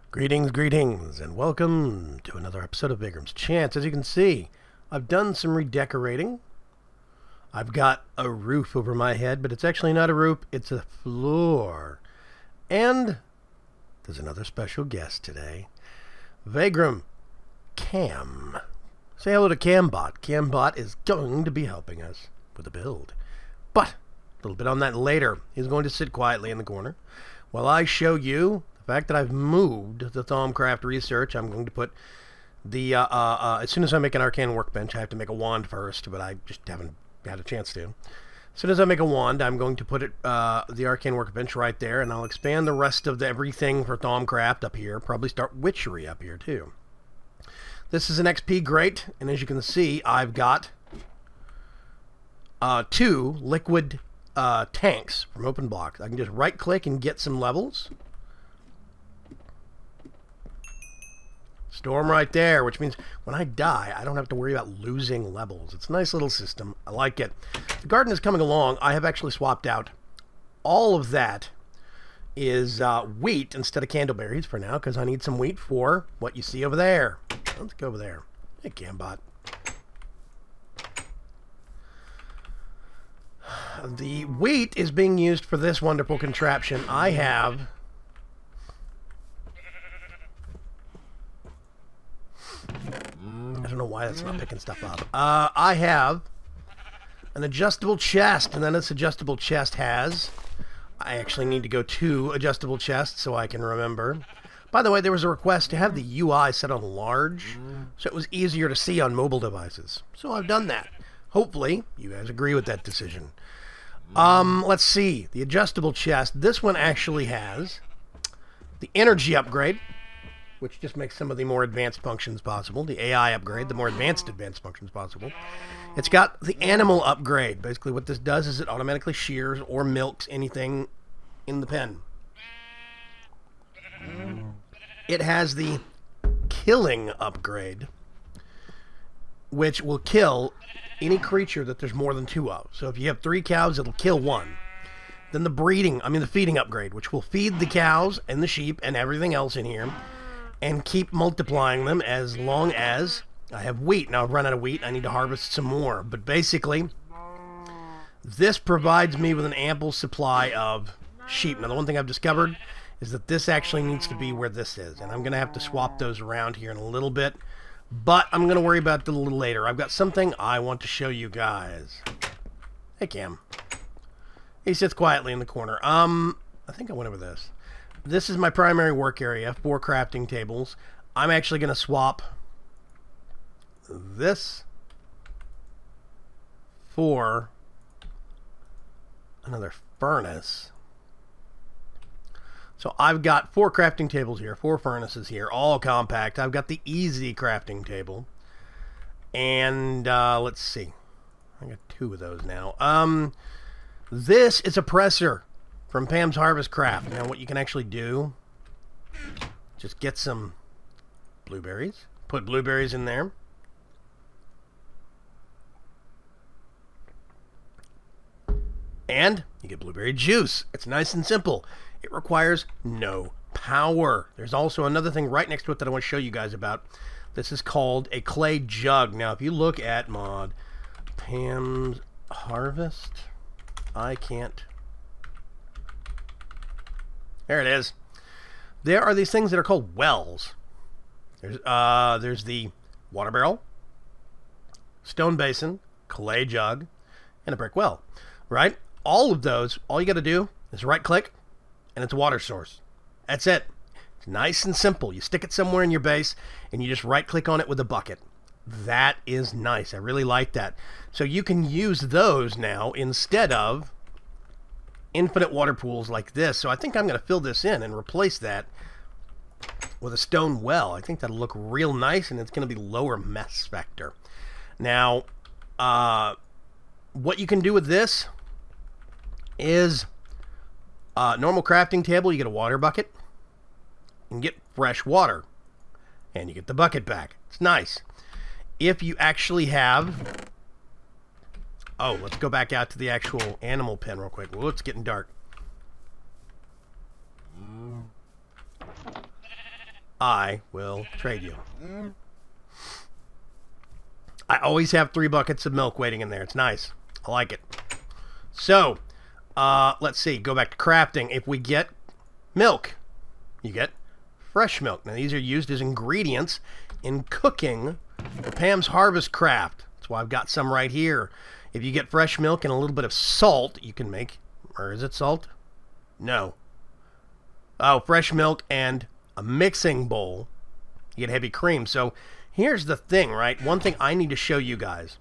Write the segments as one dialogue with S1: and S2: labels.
S1: Greetings, and welcome to another episode of Vaygrim's Chance. As you can see, I've done some redecorating. I've got a roof over my head, but it's actually not a roof, it's a floor. And there's another special guest today. Vaygrim, Cam. Say hello to Cambot. Cambot is going to be helping us with the build. But, a little bit on that later. He's going to sit quietly in the corner while I show you the fact that I've moved the Thaumcraft research. I'm going to put the, as soon as I make an arcane workbench, I have to make a wand first, but I just haven't had a chance to. As soon as I make a wand, I'm going to put it, the arcane workbench right there, and I'll expand the rest of everything for Thaumcraft up here. Probably start witchery up here, too. This is an XP grate, and as you can see, I've got 2 liquid tanks from open blocks. I can just right-click and get some levels. Store them right there, which means when I die, I don't have to worry about losing levels. It's a nice little system. I like it. The garden is coming along. I have actually swapped out all of that is wheat instead of candleberries for now, because I need some wheat for what you see over there. Let's go over there. Hey, Cambot. The wheat is being used for this wonderful contraption. I have... I don't know why that's not picking stuff up. I have an adjustable chest, and then this adjustable chest has... I actually need to go to adjustable chests so I can remember. By the way, there was a request to have the UI set on large, so it was easier to see on mobile devices. So I've done that. Hopefully, you guys agree with that decision. Let's see. The adjustable chest. This one actually has the energy upgrade, which just makes some of the more advanced functions possible. The AI upgrade, the more advanced functions possible. It's got the animal upgrade. Basically what this does is it automatically shears or milks anything in the pen. It has the killing upgrade, which will kill any creature that there's more than 2 of. So if you have 3 cows, it'll kill 1. Then the feeding upgrade, which will feed the cows and the sheep and everything else in here, and keep multiplying them as long as I have wheat. Now I've run out of wheat. I need to harvest some more. But basically, this provides me with an ample supply of sheep. Now the one thing I've discovered is that this actually needs to be where this is. And I'm going to have to swap those around here in a little bit. But I'm going to worry about that a little later. I've got something I want to show you guys. Hey, Cam. He sits quietly in the corner. I think I went over this. This is my primary work area, 4 crafting tables. I'm actually going to swap this for another furnace. So I've got 4 crafting tables here, 4 furnaces here, all compact. I've got the easy crafting table. And let's see. I got 2 of those now. This is a presser from Pam's Harvest Craft. Now what you can actually do, just get some blueberries, put blueberries in there, and you get blueberry juice. It's nice and simple. It requires no power. There's also another thing right next to it that I want to show you guys about. This is called a clay jug. Now if you look at mod Pam's Harvest, I can't... There it is. There are these things that are called wells. There's the water barrel, stone basin, clay jug, and a brick well. Right? All of those, all you got to do is right-click, and it's a water source. That's it. It's nice and simple. You stick it somewhere in your base, and you just right-click on it with a bucket. That is nice. I really like that. So you can use those now instead of infinite water pools like this. So I think I'm going to fill this in and replace that with a stone well. I think that'll look real nice, and it's going to be lower mess factor. Now, what you can do with this is normal crafting table. You get a water bucket and get fresh water, and you get the bucket back. It's nice. If you actually have... Oh, let's go back out to the actual animal pen real quick. Well, it's getting dark. I will trade you. I always have 3 buckets of milk waiting in there. It's nice. I like it. So, let's see. Go back to crafting. If we get milk, you get fresh milk. Now, these are used as ingredients in cooking for Pam's Harvest Craft. That's why I've got some right here. If you get fresh milk and a little bit of salt, you can make... Or is it salt? No. Oh, fresh milk and a mixing bowl. You get heavy cream. So, here's the thing, right? One thing I need to show you guys.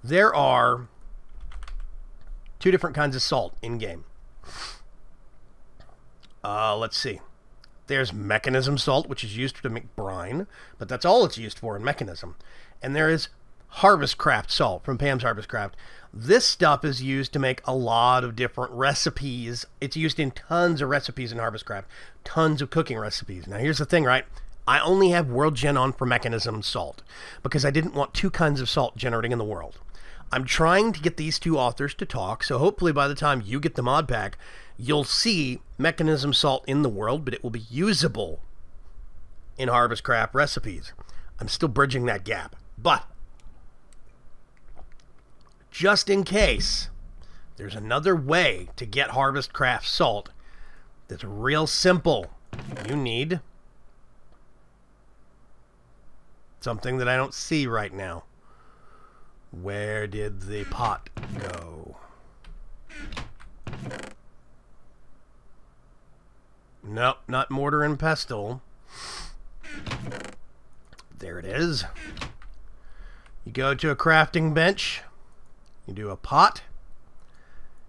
S1: There are 2 different kinds of salt in-game. Let's see. There's mechanism salt, which is used to make brine, but that's all it's used for in mechanism. And there is Harvest Craft salt from Pam's Harvest Craft. This stuff is used to make a lot of different recipes. It's used in tons of recipes in Harvest Craft. Tons of cooking recipes. Now, here's the thing, right? I only have World Gen on for mechanism salt because I didn't want 2 kinds of salt generating in the world. I'm trying to get these 2 authors to talk, so hopefully by the time you get the mod pack, you'll see mechanism salt in the world, but it will be usable in Harvest Craft recipes. I'm still bridging that gap. But, just in case, there's another way to get Harvest Craft salt that's real simple. You need something that I don't see right now. Where did the pot go? Nope, not mortar and pestle. There it is. You go to a crafting bench. You do a pot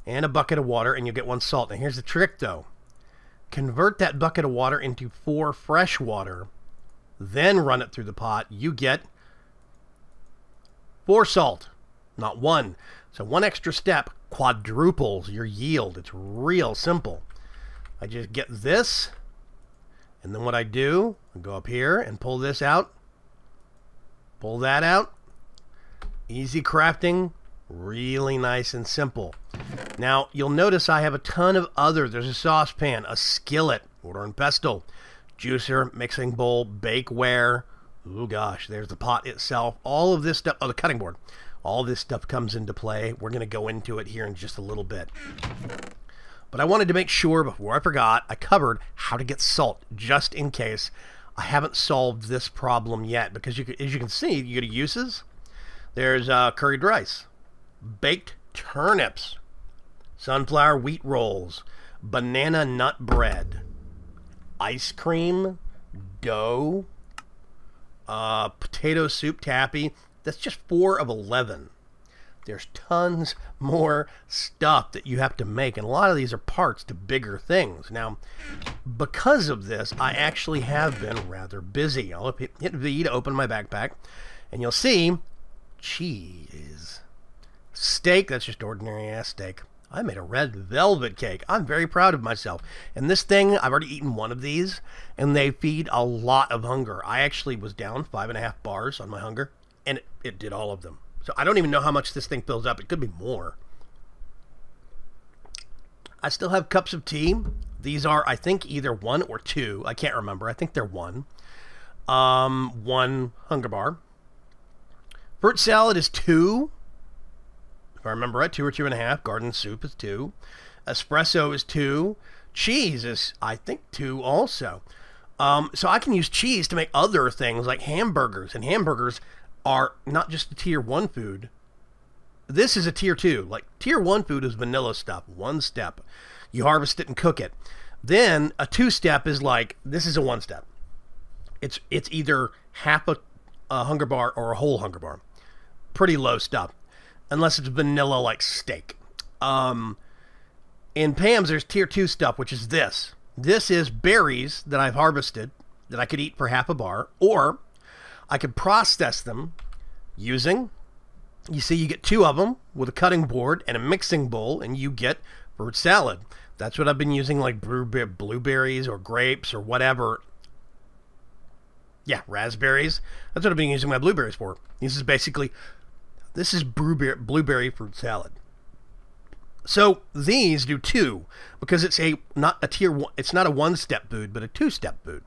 S1: and a bucket of water, and you get 1 salt. Now, here's the trick, though. Convert that bucket of water into 4 fresh water, then run it through the pot. You get 4 salt, not 1. So 1 extra step quadruples your yield. It's real simple. I just get this, and then what I do, I go up here and pull this out, pull that out. Easy crafting, really nice and simple. Now, you'll notice I have a ton of there's a saucepan, a skillet, mortar and pestle, juicer, mixing bowl, bakeware. Oh gosh, there's the pot itself. All of this stuff, the cutting board. All this stuff comes into play. We're going to go into it here in just a little bit. But I wanted to make sure before I forgot, I covered how to get salt, just in case I haven't solved this problem yet. Because as you can see, you go to uses. There's curried rice, baked turnips, sunflower wheat rolls, banana nut bread, ice cream, dough, potato soup tappy. That's just 4 of 11. There's tons more stuff that you have to make, and a lot of these are parts to bigger things. Now, because of this, I actually have been rather busy. I'll hit V to open my backpack, and you'll see cheese. Steak, that's just ordinary ass steak. I made a red velvet cake. I'm very proud of myself. And this thing, I've already eaten 1 of these, and they feed a lot of hunger. I actually was down 5.5 bars on my hunger, and it did all of them. So I don't even know how much this thing fills up. It could be more. I still have cups of tea. These are, I think, either 1 or 2. I can't remember. I think they're 1. 1 hunger bar. Fruit salad is 2. If I remember right, 2 or 2.5. Garden soup is 2. Espresso is 2. Cheese is, I think, 2 also. So I can use cheese to make other things like hamburgers. And hamburgers are not just a tier 1 food. This is a tier 2. Like, tier 1 food is vanilla stuff. 1 step. You harvest it and cook it. Then a 2 step is like, this is a 1 step. It's either half a hunger bar or a whole hunger bar. Pretty low stuff. Unless it's vanilla like steak. In Pam's, there's tier 2 stuff, which is this. This is berries that I've harvested that I could eat for half a bar, or I could process them using, you see, you get 2 of them with a cutting board and a mixing bowl, and you get fruit salad. That's what I've been using, like blueberries or grapes or whatever. Yeah, raspberries. That's what I've been using my blueberries for. This is blueberry fruit salad. So these do 2 because it's not a tier 1. It's not a 1-step food, but a 2-step food.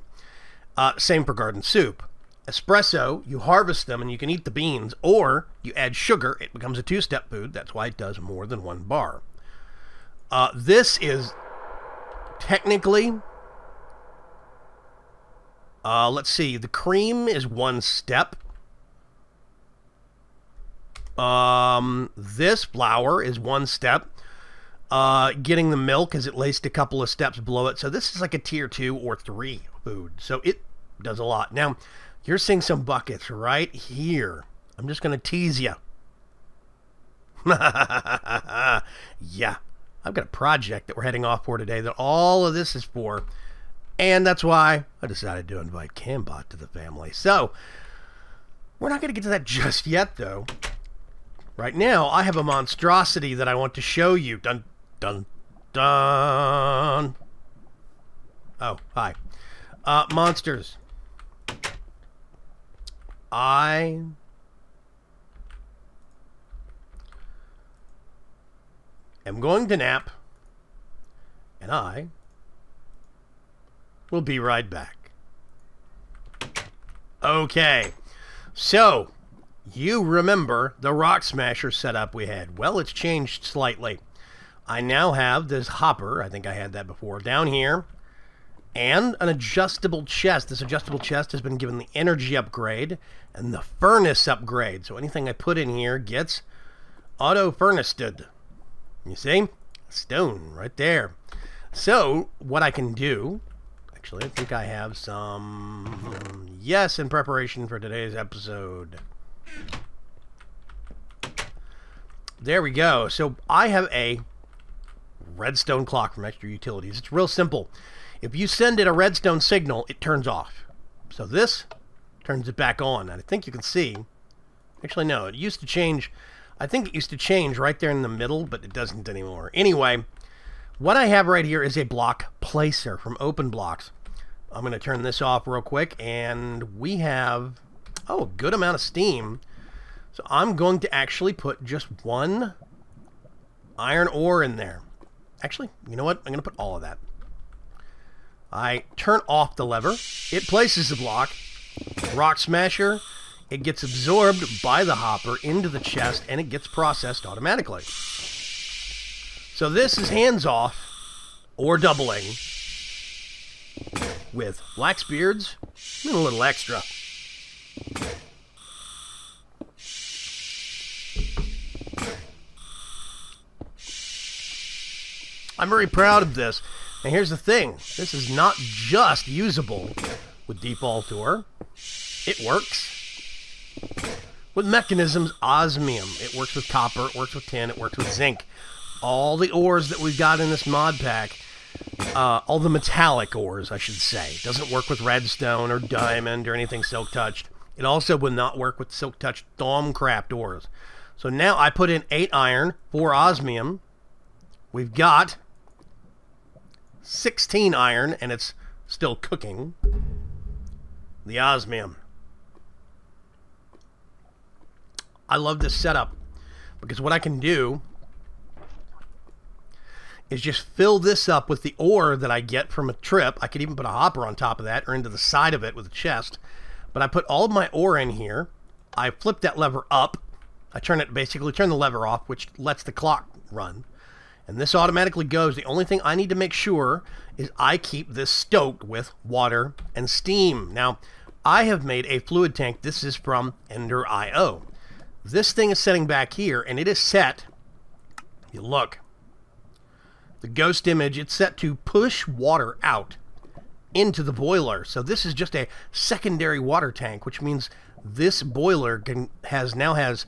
S1: Same for garden soup. Espresso, you harvest them and you can eat the beans, or you add sugar. It becomes a two-step food. That's why it does more than one bar. This is technically, let's see, the cream is one step. This flour is one step. Getting the milk is at least a couple of steps below it. So this is like a tier 2 or 3 food. So it does a lot. Now, you're seeing some buckets right here. I'm just going to tease you. Yeah. I've got a project that we're heading off for today that all of this is for. And that's why I decided to invite Cambot to the family. So, we're not going to get to that just yet, though. Right now, I have a monstrosity that I want to show you. Dun, dun, dun. Oh, hi. Monsters. I am going to nap, and I will be right back. Okay, so you remember the rock smasher setup we had. Well, it's changed slightly. I now have this hopper, I think I had that before, down here, and an adjustable chest. This adjustable chest has been given the energy upgrade and the furnace upgrade. So anything I put in here gets auto-furnaced. You see? Stone right there. So what I can do, actually I think I have some, yes, in preparation for today's episode. There we go. So I have a redstone clock from Extra Utilities. It's real simple. If you send it a redstone signal, it turns off. So this turns it back on. And I think you can see, actually no, it used to change, I think it used to change right there in the middle, but it doesn't anymore. Anyway, what I have right here is a block placer from Open Blocks. I'm going to turn this off real quick, and we have, oh, a good amount of steam. So I'm going to actually put just one iron ore in there. Actually, you know what? I'm going to put all of that. I turn off the lever. It places the block. Rock smasher. It gets absorbed by the hopper into the chest, and it gets processed automatically. So this is hands off, or doubling, with Blacksbeards and a little extra. I'm very proud of this. And here's the thing. This is not just usable with default ore. It works with mechanisms osmium. It works with copper. It works with tin. It works with zinc. All the ores that we've got in this mod pack, all the metallic ores, I should say. It doesn't work with redstone or diamond or anything silk touched. It also would not work with silk touched Thaumcraft ores. So now I put in 8 iron, 4 osmium. We've got 16 iron, and it's still cooking the osmium. I love this setup because what I can do is just fill this up with the ore that I get from a trip. I could even put a hopper on top of that or into the side of it with a chest. But I put all of my ore in here. I flip that lever up. I basically turn the lever off, which lets the clock run. And this automatically goes. The only thing I need to make sure is I keep this stoked with water and steam. Now, I have made a fluid tank. This is from Ender.io. This thing is setting back here, and it is set, if you look, the ghost image, it's set to push water out into the boiler. So this is just a secondary water tank, which means this boiler now has,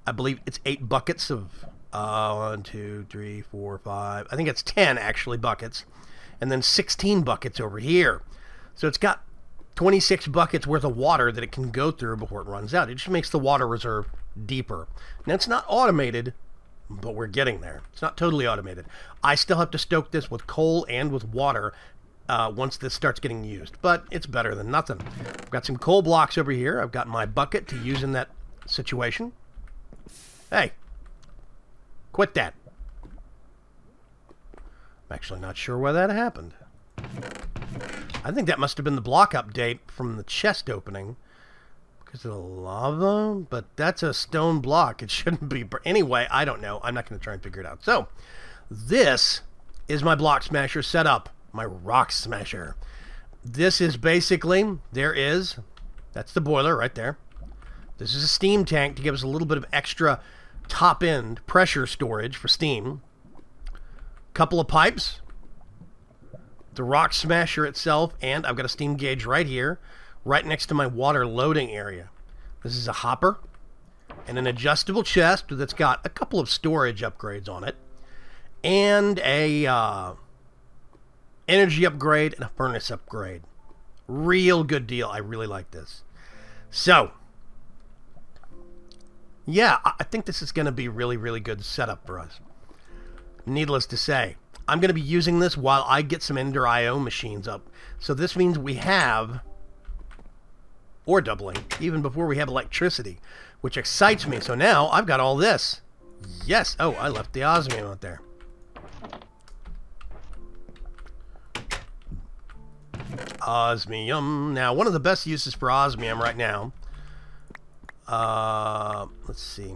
S1: I believe it's 8 buckets of 1, 2, 3, 4, 5. I think it's 10 actually buckets, and then 16 buckets over here. So it's got 26 buckets worth of water that it can go through before it runs out. It just makes the water reserve deeper. Now it's not automated, but we're getting there. It's not totally automated. I still have to stoke this with coal and with water once this starts getting used, but it's better than nothing. I've got some coal blocks over here. I've got my bucket to use in that situation. Hey, quit that. I'm actually not sure why that happened. I think that must have been the block update from the chest opening. Because of the lava? But that's a stone block. It shouldn't be. Anyway, I don't know. I'm not going to try and figure it out. So, this is my block smasher setup. My rock smasher. This is basically, that's the boiler right there. This is a steam tank to give us a little bit of extra top-end pressure storage for steam. Couple of pipes. The rock smasher itself, and I've got a steam gauge right here, right next to my water loading area. This is a hopper and an adjustable chest that's got a couple of storage upgrades on it, and a energy upgrade and a furnace upgrade. Real good deal. I really like this. So, yeah, I think this is going to be really, really good setup for us. Needless to say, I'm going to be using this while I get some Ender IO machines up. So this means we have, or doubling, even before we have electricity, which excites me. So now I've got all this. Yes. Oh, I left the osmium out there. Osmium. Now, one of the best uses for osmium right now. Let's see.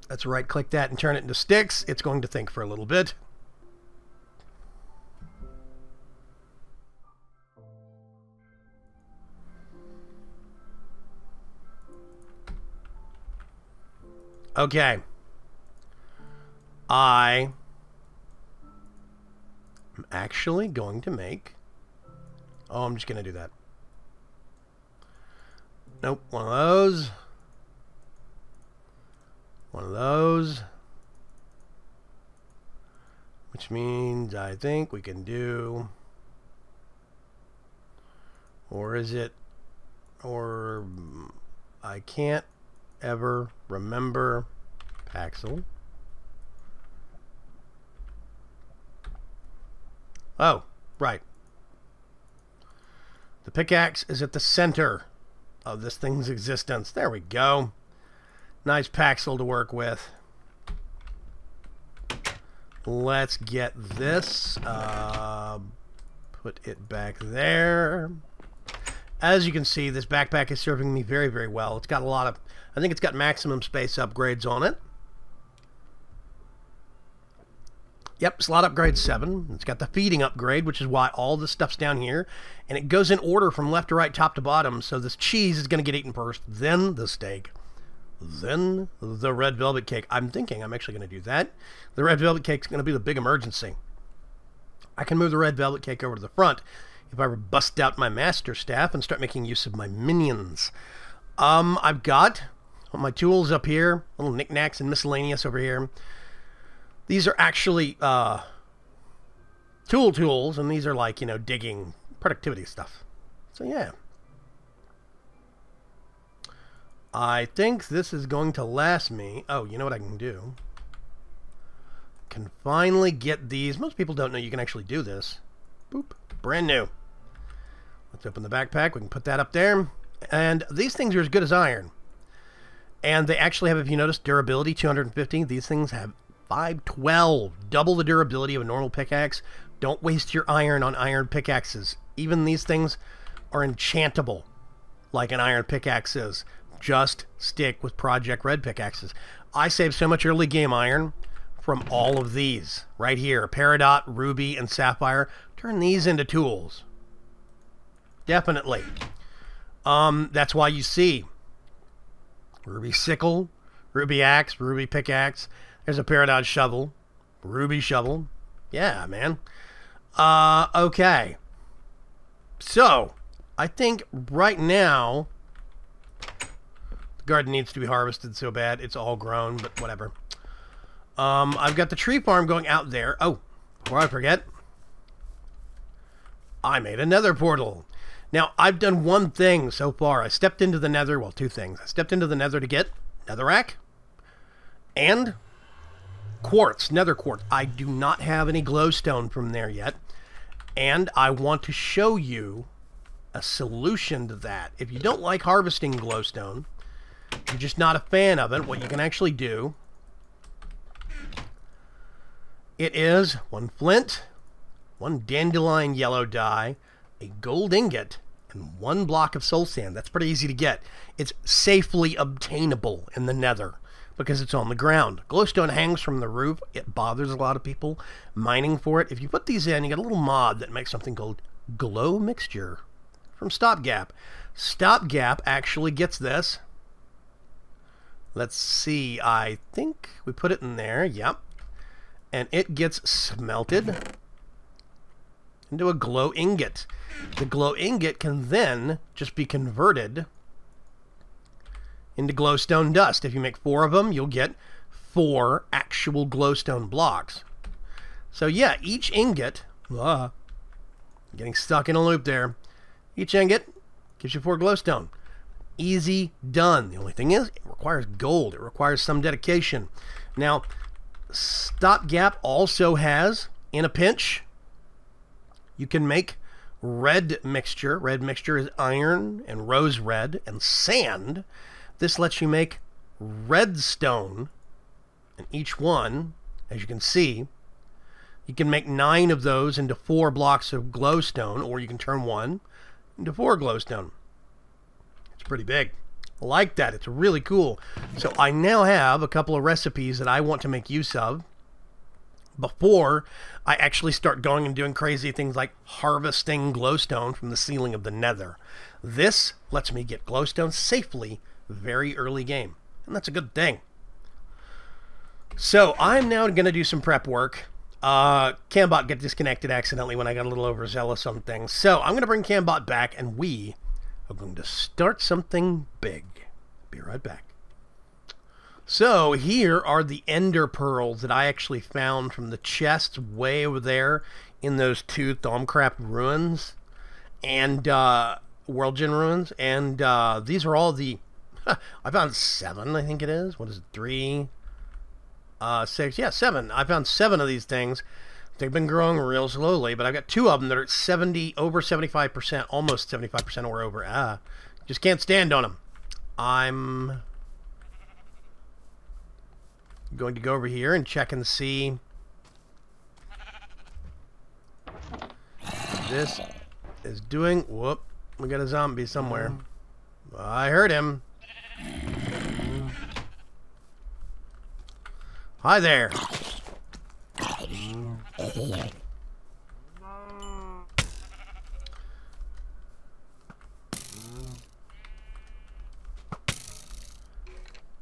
S1: Let's right-click that and turn it into sticks. It's going to think for a little bit. Okay. I am actually going to make... Oh, I'm just going to do that. Nope, one of those. One of those. Which means I think we can do... Or is it... Or... I can't ever remember Paxel. Oh, right. The pickaxe is at the center of this thing's existence. There we go. Nice Paxel to work with. Let's get this. Put it back there. As you can see, this backpack is serving me very, very well. It's got a lot of... I think it's got maximum space upgrades on it. Yep, slot upgrade 7. It's got the feeding upgrade, which is why all this stuff's down here. And it goes in order from left to right, top to bottom. So this cheese is going to get eaten first, then the steak, then the red velvet cake. I'm thinking I'm actually going to do that. The red velvet cake is going to be the big emergency. I can move the red velvet cake over to the front if I ever bust out my master staff and start making use of my minions. I've got my tools up here, little knickknacks and miscellaneous over here. These are actually tools, and these are like, you know, digging, productivity stuff. So yeah. I think this is going to last me. Oh, you know what I can do? Can finally get these. Most people don't know you can actually do this. Boop. Brand new. Let's open the backpack. We can put that up there. And these things are as good as iron. And they actually have, if you notice, durability 250. These things have 512. Double the durability of a normal pickaxe. Don't waste your iron on iron pickaxes. Even these things are enchantable, like an iron pickaxe is. Just stick with Project Red pickaxes. I save so much early game iron from all of these. Right here. Peridot, Ruby, and Sapphire. Turn these into tools. Definitely. That's why you see Ruby sickle, Ruby axe, Ruby pickaxe. There's a Peridot shovel, Ruby shovel. Yeah, man. Okay. So, I think right now the garden needs to be harvested so bad. It's all grown, but whatever. I've got the tree farm going out there. Oh, before I forget, I made a nether portal. Now, I've done one thing so far. I stepped into the nether, well, two things. I stepped into the nether to get netherrack and quartz, nether quartz. I do not have any glowstone from there yet, and I want to show you a solution to that. If you don't like harvesting glowstone, you're just not a fan of it, what you can actually do It is 1 flint, 1 dandelion yellow dye, a gold ingot, and 1 block of soul sand. That's pretty easy to get. It's safely obtainable in the nether because it's on the ground. Glowstone hangs from the roof. It bothers a lot of people mining for it. If you put these in, you get a little mod that makes something called glow mixture from StopGap. StopGap actually gets this. Let's see, I think we put it in there, yep. And it gets smelted into a glow ingot. The glow ingot can then just be converted into glowstone dust. If you make 4 of them, you'll get 4 actual glowstone blocks. So yeah, each ingot, getting stuck in a loop there, each ingot gives you 4 glowstone. Easy done. The only thing is, it requires gold. It requires some dedication. Now, StopGap also has, in a pinch, you can make red mixture. Red mixture is iron and rose red and sand. This lets you make redstone. And each one, as you can see, you can make 9 of those into 4 blocks of glowstone, or you can turn 1 into 4 glowstone. It's pretty big. I like that. It's really cool. So I now have a couple of recipes that I want to make use of before I actually start going and doing crazy things like harvesting glowstone from the ceiling of the nether. This lets me get glowstone safely very early game, and that's a good thing. So I'm now going to do some prep work. Cambot got disconnected accidentally when I got a little overzealous on things. So I'm going to bring Cambot back, and we are going to start something big. Be right back. So here are the ender pearls that I actually found from the chests way over there in those 2 Thaumcraft ruins and Worldgen ruins. And these are all the... I found 7, I think it is. What is it? 3, 6. Yeah, 7. I found 7 of these things. They've been growing real slowly, but I've got 2 of them that are at over 75%, almost 75% or over. Just can't stand on them. I'm going to go over here and check and see. This is doing... Whoop. We got a zombie somewhere. I heard him. Hi there.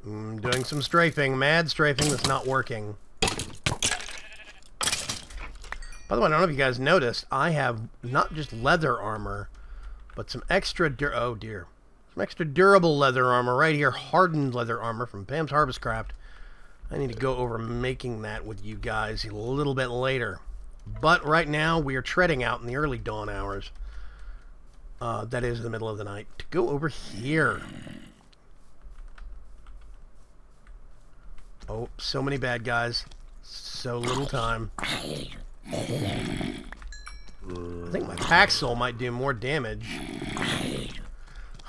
S1: Doing some strafing, mad strafing that's not working. By the way, I don't know if you guys noticed, I have not just leather armor, but some extra some extra durable leather armor right here, hardened leather armor from Pam's Harvest Craft. I need to go over making that with you guys a little bit later. But right now, we are treading out in the early dawn hours. That is the middle of the night. To go over here. Oh, so many bad guys. So little time. I think my Paxil might do more damage.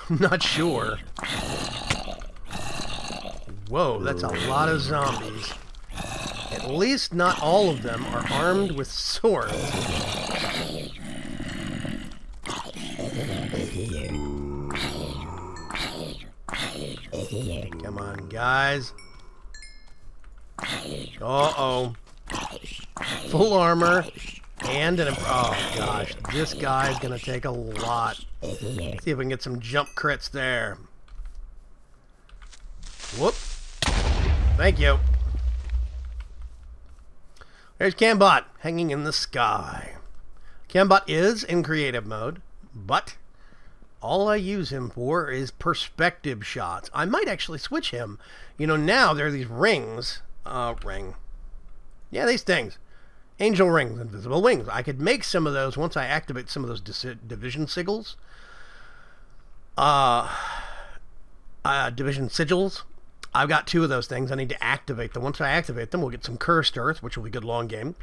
S1: I'm not sure. Whoa, that's a lot of zombies. At least not all of them are armed with swords. Come on, guys. Uh-oh. Full armor. And an... Oh, gosh. This guy's going to take a lot. Let's see if we can get some jump crits there. Whoop. Thank you. There's Cambot hanging in the sky. Cambot is in creative mode, but all I use him for is perspective shots. I might actually switch him. You know, now there are these rings. Yeah, these things. Angel rings, invisible wings. I could make some of those once I activate some of those division sigils. Division sigils. I've got 2 of those things. I need to activate them. Once I activate them, we'll get some cursed earth, which will be a good long game.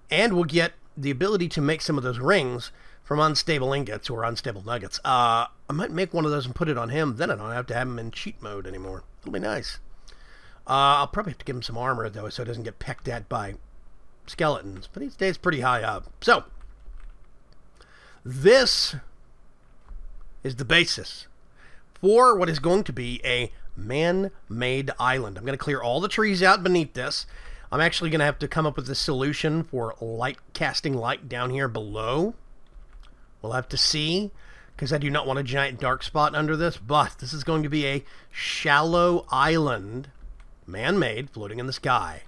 S1: And we'll get the ability to make some of those rings from unstable ingots or unstable nuggets. I might make one of those and put it on him. Then I don't have to have him in cheat mode anymore. It'll be nice. I'll probably have to give him some armor, though, so it doesn't get pecked at by skeletons, but he stays pretty high up. So, this is the basis for what is going to be a man-made island. I'm going to clear all the trees out beneath this. I'm actually going to have to come up with a solution for casting light down here below. We'll have to see, because I do not want a giant dark spot under this, but this is going to be a shallow island, man-made, floating in the sky.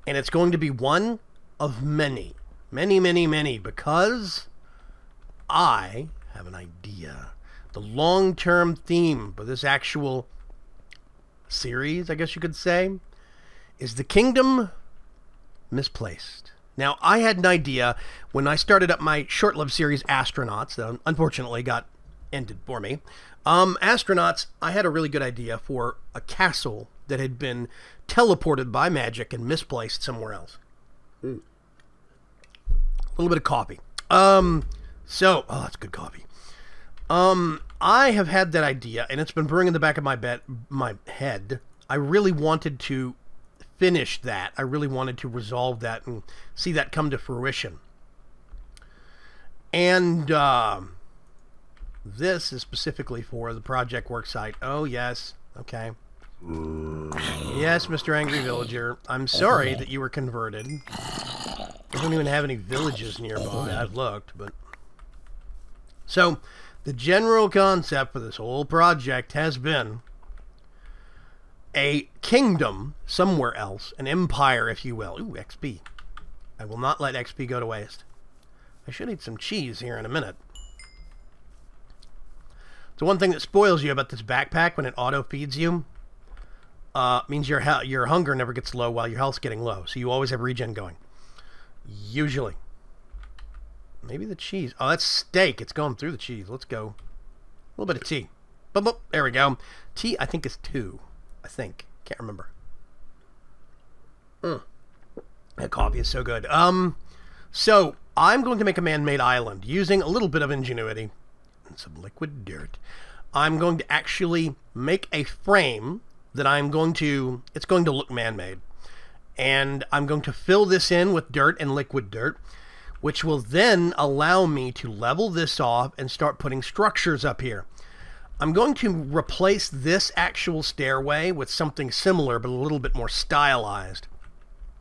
S1: And it's going to be one of many, because I have an idea. The long-term theme for this actual series, I guess you could say, is the kingdom misplaced. Now, I had an idea when I started up my short-lived series, Astronauts, that unfortunately got ended for me. Astronauts, I had a really good idea for a castle that had been teleported by magic and misplaced somewhere else. A little bit of coffee. Oh, that's good coffee. I have had that idea, and it's been brewing in the back of my head. I really wanted to finish that. I really wanted to resolve that and see that come to fruition. And this is specifically for the project worksite. Oh, yes. Okay. Yes, Mr. Angry Villager. I'm sorry that you were converted. I don't even have any villages nearby. I've looked, but... So, the general concept for this whole project has been a kingdom somewhere else, an empire, if you will. Ooh, XP. I will not let XP go to waste. I should eat some cheese here in a minute. So one thing that spoils you about this backpack when it auto-feeds you means your hunger never gets low while your health's getting low. So you always have regen going. Usually. Maybe the cheese. Oh, that's steak. It's going through the cheese. Let's go. A little bit of tea. Boop, boop. There we go. Tea, I think, is 2. I think. Can't remember. That coffee is so good. So, I'm going to make a man-made island using a little bit of ingenuity and some liquid dirt. I'm going to actually make a frame that it's going to look man-made. And I'm going to fill this in with dirt and liquid dirt, which will then allow me to level this off and start putting structures up here. I'm going to replace this actual stairway with something similar, but a little bit more stylized.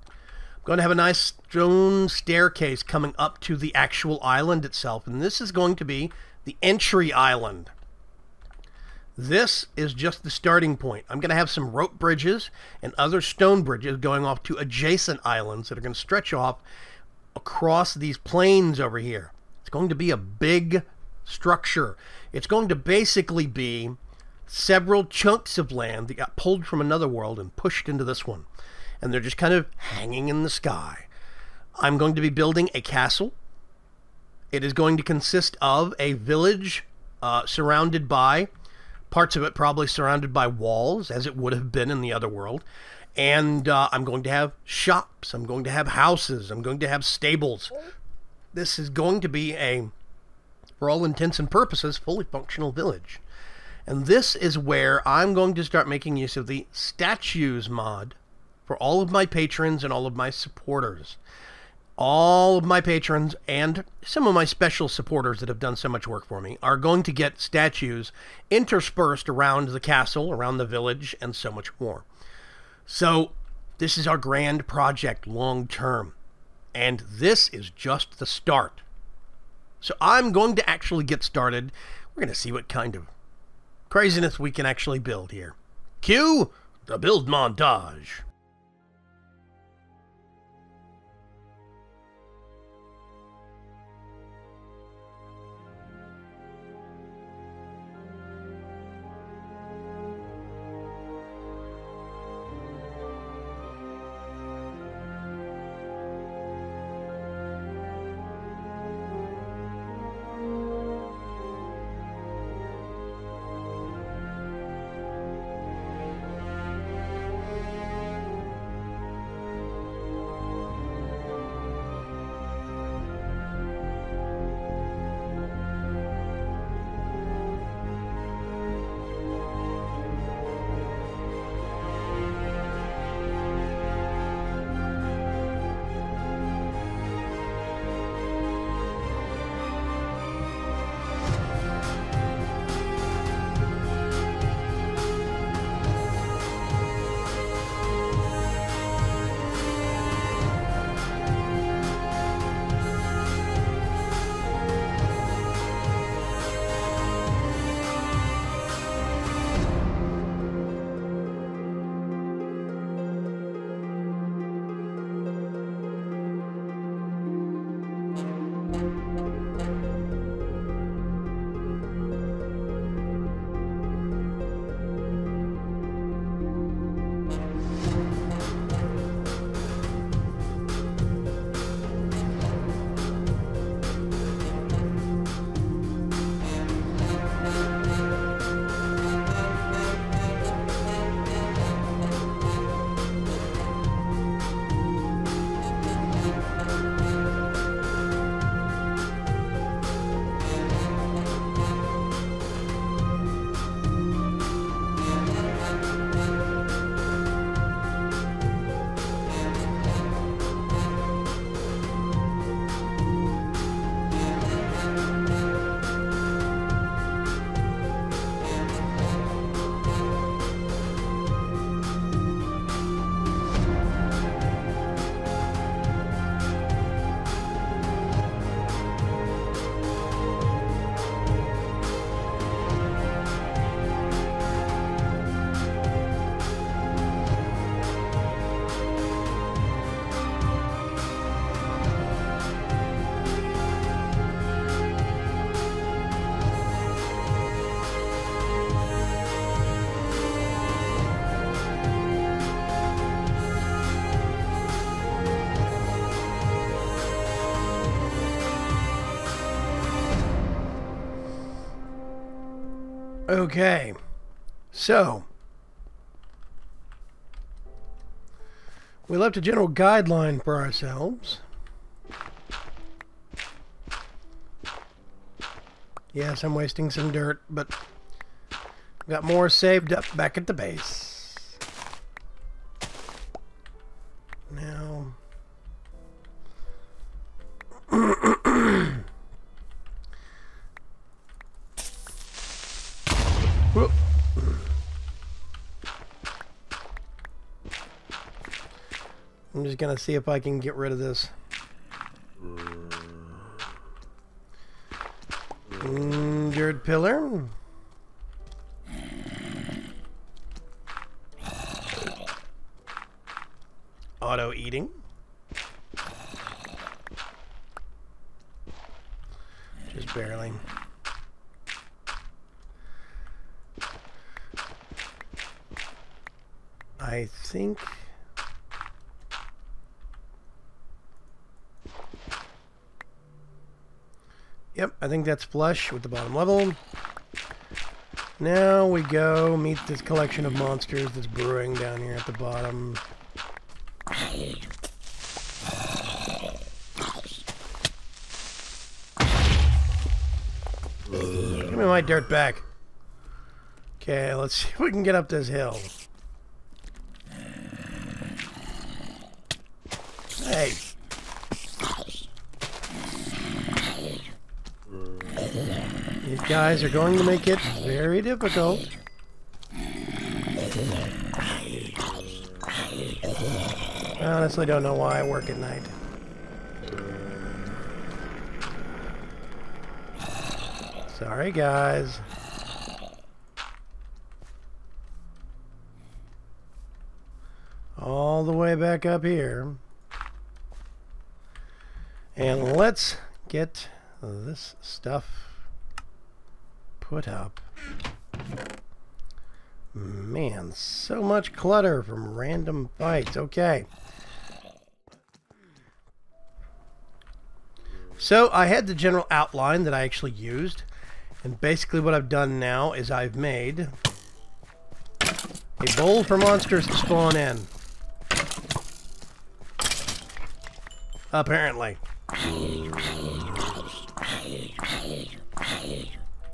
S1: I'm going to have a nice stone staircase coming up to the actual island itself, and this is going to be the entry island. This is just the starting point. I'm going to have some rope bridges and other stone bridges going off to adjacent islands that are going to stretch off across these plains over here. It's going to be a big structure. It's going to basically be several chunks of land that got pulled from another world and pushed into this one. And they're just kind of hanging in the sky. I'm going to be building a castle. It is going to consist of a village surrounded by, parts of it probably surrounded by walls, as it would have been in the other world. And I'm going to have shops. I'm going to have houses. I'm going to have stables. This is going to be a, for all intents and purposes, fully functional village. And this is where I'm going to start making use of the statues mod for all of my patrons and all of my supporters. All of my patrons and some of my special supporters that have done so much work for me are going to get statues interspersed around the castle, around the village, and so much more. So, this is our grand project long term. And this is just the start. So I'm going to actually get started. We're going to see what kind of craziness we can actually build here. Cue the build montage. Okay, so we left a general guideline for ourselves. Yes, I'm wasting some dirt, but got more saved up back at the base. Now, whoop. I'm just gonna see if I can get rid of this. Dirt pillar. Auto eating. Just barely. I think yep, I think that's flush with the bottom level. Now we go meet this collection of monsters that's brewing down here at the bottom. Give me my dirt back. Okay, let's see if we can get up this hill. Hey. These guys are going to make it very difficult. I honestly don't know why I work at night. Sorry, guys. All the way back up here. And let's get this stuff put up. Man, so much clutter from random fights. Okay. So I had the general outline that I actually used. And basically what I've done now is I've made a bowl for monsters to spawn in. Apparently.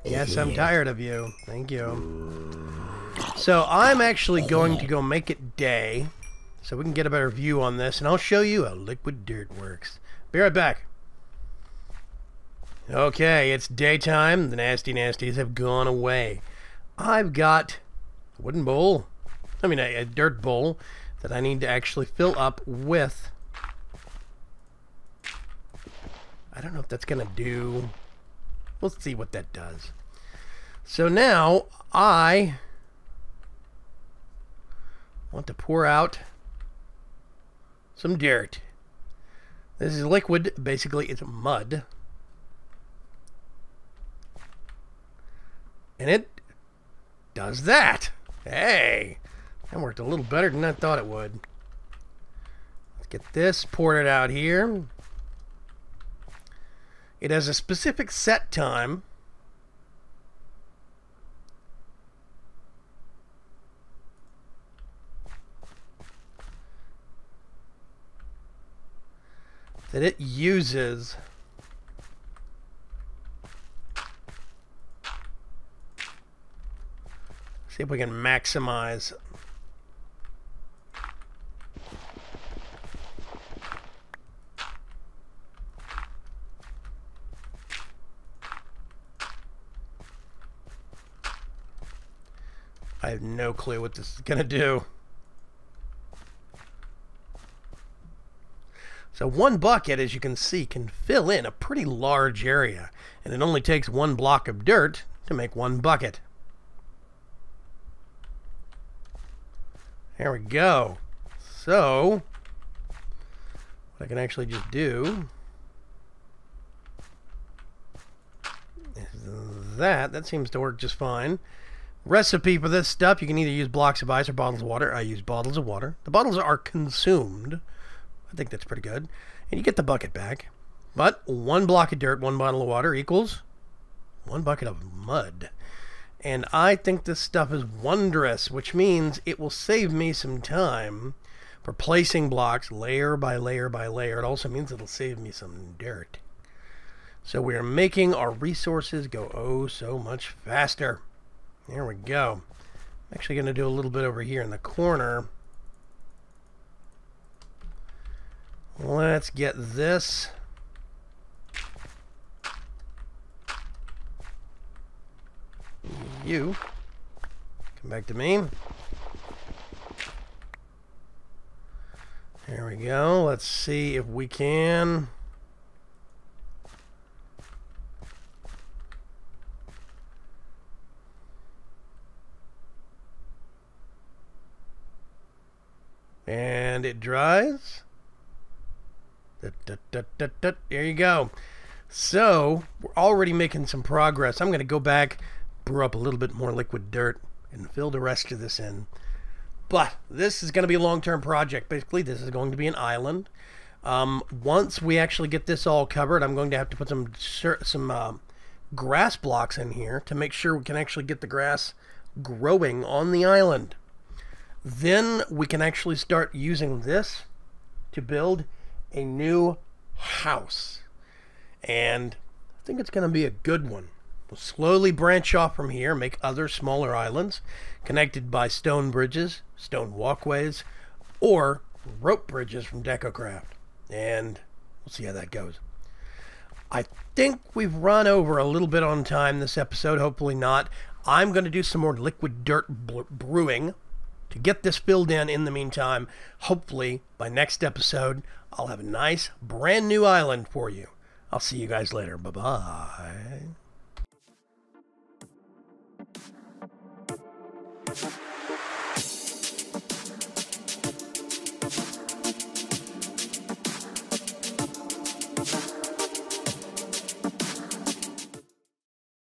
S1: Yes, I'm tired of you. Thank you. So I'm actually going to go make it day so we can get a better view on this, and I'll show you how liquid dirt works. Be right back. Okay, it's daytime. The nasty nasties have gone away. I've got a wooden bowl. I mean, a dirt bowl that I need to actually fill up with. I don't know if that's going to do. We'll see what that does. So now I want to pour out some dirt. This is liquid. Basically, it's mud. And it does that. Hey, that worked a little better than I thought it would. Let's get this, pour it out here. It has a specific set time. That it uses. See if we can maximize. I have no clue what this is going to do. So one bucket, as you can see, can fill in a pretty large area. And it only takes one block of dirt to make one bucket. There we go. So, what I can actually just do is that. That seems to work just fine. Recipe for this stuff, you can either use blocks of ice or bottles of water. I use bottles of water. The bottles are consumed. I think that's pretty good. And you get the bucket back. But one block of dirt, one bottle of water equals one bucket of mud. And I think this stuff is wondrous, which means it will save me some time for placing blocks layer by layer by layer. It also means it'll save me some dirt. So we are making our resources go oh so much faster. There we go. I'm actually going to do a little bit over here in the corner. Let's get this. You come back to me. There we go. Let's see if we can. And it dries. There you go. So we're already making some progress. I'm going to go back, brew up a little bit more liquid dirt, and fill the rest of this in. But this is going to be a long-term project. Basically, this is going to be an island. Once we actually get this all covered, I'm going to have to put some grass blocks in here to make sure we can actually get the grass growing on the island. Then we can actually start using this to build a new house. And I think it's going to be a good one. We'll slowly branch off from here, make other smaller islands connected by stone bridges, stone walkways, or rope bridges from DecoCraft. And we'll see how that goes. I think we've run over a little bit on time this episode. Hopefully not. I'm going to do some more liquid dirt brewing to get this filled in the meantime. Hopefully by next episode I'll have a nice brand new island for you. I'll see you guys later. Bye-bye.